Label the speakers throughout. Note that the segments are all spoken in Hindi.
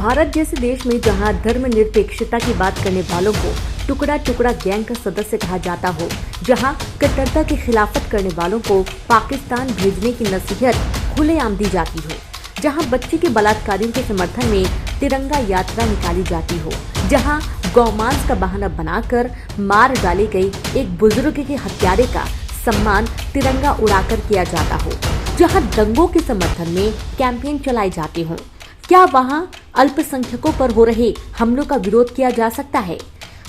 Speaker 1: भारत जैसे देश में जहां धर्मनिरपेक्षता की बात करने वालों को टुकड़ा टुकड़ा गैंग का सदस्य कहा जाता हो, जहां कट्टरता की खिलाफत करने वालों को पाकिस्तान भेजने की नसीहत खुलेआम दी जाती हो, जहां बच्चे के बलात्कारियों के समर्थन में तिरंगा यात्रा निकाली जाती हो, जहां गौमांस का बहाना बनाकर मार डाली गई एक बुजुर्ग के हत्यारे का सम्मान तिरंगा उड़ाकर किया जाता हो, जहां दंगों के समर्थन में कैंपेन चलाए जाते हों, क्या वहां अल्पसंख्यकों पर हो रहे हमलों का विरोध किया जा सकता है?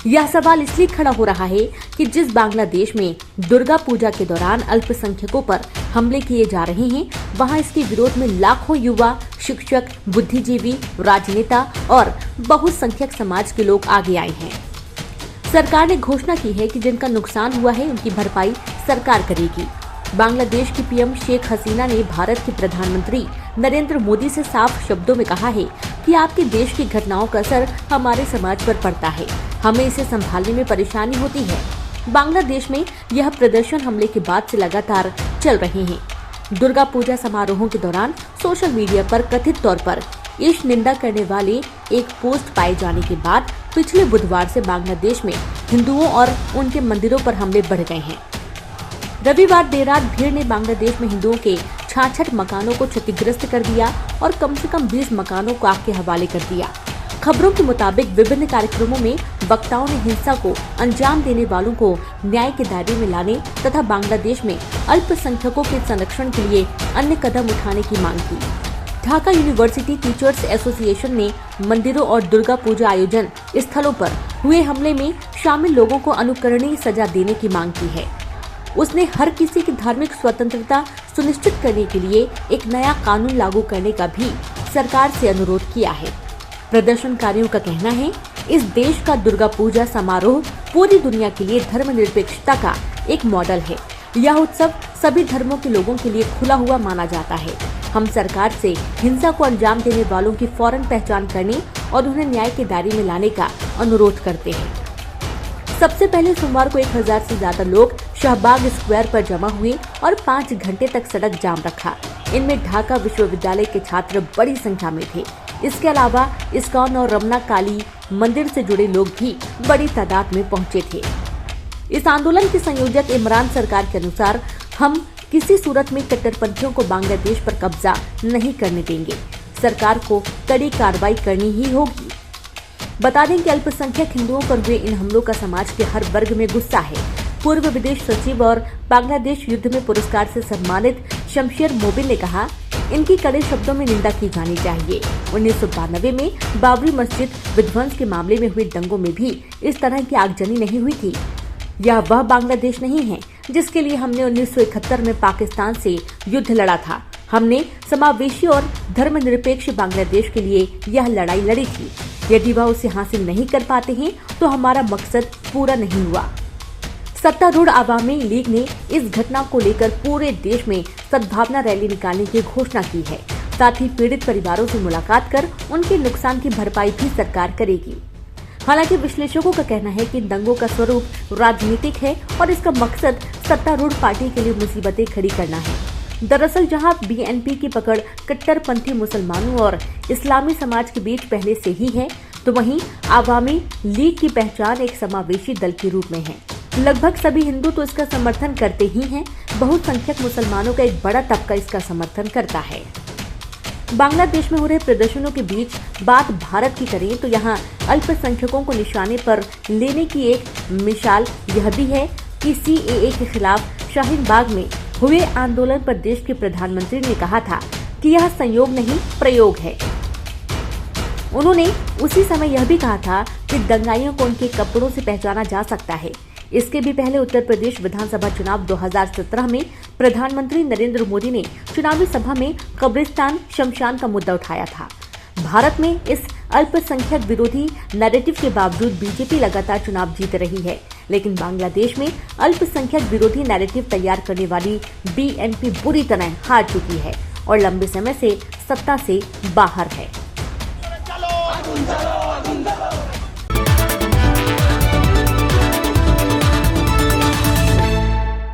Speaker 1: यह सवाल इसलिए खड़ा हो रहा है कि जिस बांग्लादेश में दुर्गा पूजा के दौरान अल्पसंख्यकों पर हमले किए जा रहे हैं, वहां इसके विरोध में लाखों युवा, शिक्षक, बुद्धिजीवी, राजनेता और बहुसंख्यक समाज के लोग आगे आए हैं। सरकार ने घोषणा की है कि जिनका नुकसान हुआ है उनकी भरपाई सरकार करेगी। बांग्लादेश की पीएम शेख हसीना ने भारत के प्रधानमंत्री नरेंद्र मोदी से साफ शब्दों में कहा है कि आपके देश की घटनाओं का असर हमारे समाज पर पड़ता है, हमें इसे संभालने में परेशानी होती है। बांग्लादेश में यह प्रदर्शन हमले के बाद से लगातार चल रहे हैं। दुर्गा पूजा समारोहों के दौरान सोशल मीडिया पर कथित तौर पर ईश निंदा करने वाले एक पोस्ट पाए जाने के बाद पिछले बुधवार से बांग्लादेश में हिंदुओं और उनके मंदिरों पर हमले बढ़ गए हैं। रविवार देर रात भीड़ ने बांग्लादेश में हिंदुओं के 66 मकानों को क्षतिग्रस्त कर दिया और कम से कम 20 मकानों को आग के हवाले कर दिया। खबरों के मुताबिक विभिन्न कार्यक्रमों में वक्ताओं ने हिंसा को अंजाम देने वालों को न्याय के दायरे में लाने तथा बांग्लादेश में अल्पसंख्यकों के संरक्षण के लिए अन्य कदम उठाने की मांग की। ढाका यूनिवर्सिटी टीचर्स एसोसिएशन ने मंदिरों और दुर्गा पूजा आयोजन स्थलों पर हुए हमले में शामिल लोगों को अनुकरणीय सजा देने की मांग की है। उसने हर किसी की धार्मिक स्वतंत्रता सुनिश्चित करने के लिए एक नया कानून लागू करने का भी सरकार से अनुरोध किया है। प्रदर्शनकारियों का कहना है, इस देश का दुर्गा पूजा समारोह पूरी दुनिया के लिए धर्मनिरपेक्षता का एक मॉडल है। यह उत्सव सभी धर्मों के लोगों के लिए खुला हुआ माना जाता है। हम सरकार से हिंसा को अंजाम देने वालों की फौरन पहचान करने और उन्हें न्याय के दायरे में लाने का अनुरोध करते हैं। सबसे पहले सोमवार को 1000 से ज्यादा लोग शाहबाग स्क्वायर पर जमा हुए और 5 घंटे तक सड़क जाम रखा। इनमें ढाका विश्वविद्यालय के छात्र बड़ी संख्या में थे। इसके अलावा इस्कॉन और रमना काली मंदिर से जुड़े लोग भी बड़ी तादाद में पहुंचे थे। इस आंदोलन के संयोजक इमरान सरकार के अनुसार, हम किसी सूरत में कट्टरपंथियों को बांग्लादेश पर कब्जा नहीं करने देंगे। सरकार को कड़ी कार्रवाई करनी ही होगी। बता दें कि अल्पसंख्यक हिंदुओं पर हुए इन हमलों का समाज के हर वर्ग में गुस्सा है। पूर्व विदेश सचिव और बांग्लादेश युद्ध में पुरस्कार से सम्मानित शमशेर मोबिन ने कहा, इनकी कड़े शब्दों में निंदा की जानी चाहिए। 1992 में बाबरी मस्जिद विध्वंस के मामले में हुए दंगों में भी इस तरह की आगजनी नहीं हुई थी। यह वह बांग्लादेश नहीं है जिसके लिए हमने 1971 में पाकिस्तान से युद्ध लड़ा था। हमने समावेशी और धर्मनिरपेक्ष बांग्लादेश के लिए यह लड़ाई लड़ी थी। यदि वह उसे हासिल नहीं कर पाते हैं तो हमारा मकसद पूरा नहीं हुआ। सत्तारूढ़ आवामी लीग ने इस घटना को लेकर पूरे देश में सद्भावना रैली निकालने की घोषणा की है। साथ ही पीड़ित परिवारों से मुलाकात कर उनके नुकसान की भरपाई भी सरकार करेगी। हालांकि विश्लेषकों का कहना है कि दंगों का स्वरूप राजनीतिक है और इसका मकसद सत्तारूढ़ पार्टी के लिए मुसीबतें खड़ी करना है। दरअसल जहां बीएनपी की पकड़ कट्टरपंथी मुसलमानों और इस्लामी समाज के बीच पहले से ही है, तो वहीं आवामी लीग की पहचान एक समावेशी दल के रूप में है। लगभग सभी हिंदू तो इसका समर्थन करते ही हैं, बहुसंख्यक मुसलमानों का एक बड़ा तबका इसका समर्थन करता है। बांग्लादेश में हो रहे प्रदर्शनों के बीच बात भारत की करें तो यहाँ अल्पसंख्यकों को निशाने पर लेने की एक मिसाल यह भी है कि सीएए के खिलाफ शाहीन बाग में हुए आंदोलन पर देश के प्रधानमंत्री ने कहा था कि यह संयोग नहीं प्रयोग है। उन्होंने उसी समय यह भी कहा था कि दंगाइयों को उनके कपड़ों से पहचाना जा सकता है। इसके भी पहले उत्तर प्रदेश विधानसभा चुनाव 2017 में प्रधानमंत्री नरेंद्र मोदी ने चुनावी सभा में कब्रिस्तान शमशान का मुद्दा उठाया था। भारत में इस अल्पसंख्यक विरोधी नैरेटिव के बावजूद बीजेपी लगातार चुनाव जीत रही है, लेकिन बांग्लादेश में अल्पसंख्यक विरोधी नैरेटिव तैयार करने वाली बीएनपी बुरी तरह हार चुकी है और लंबे समय से सत्ता से बाहर है।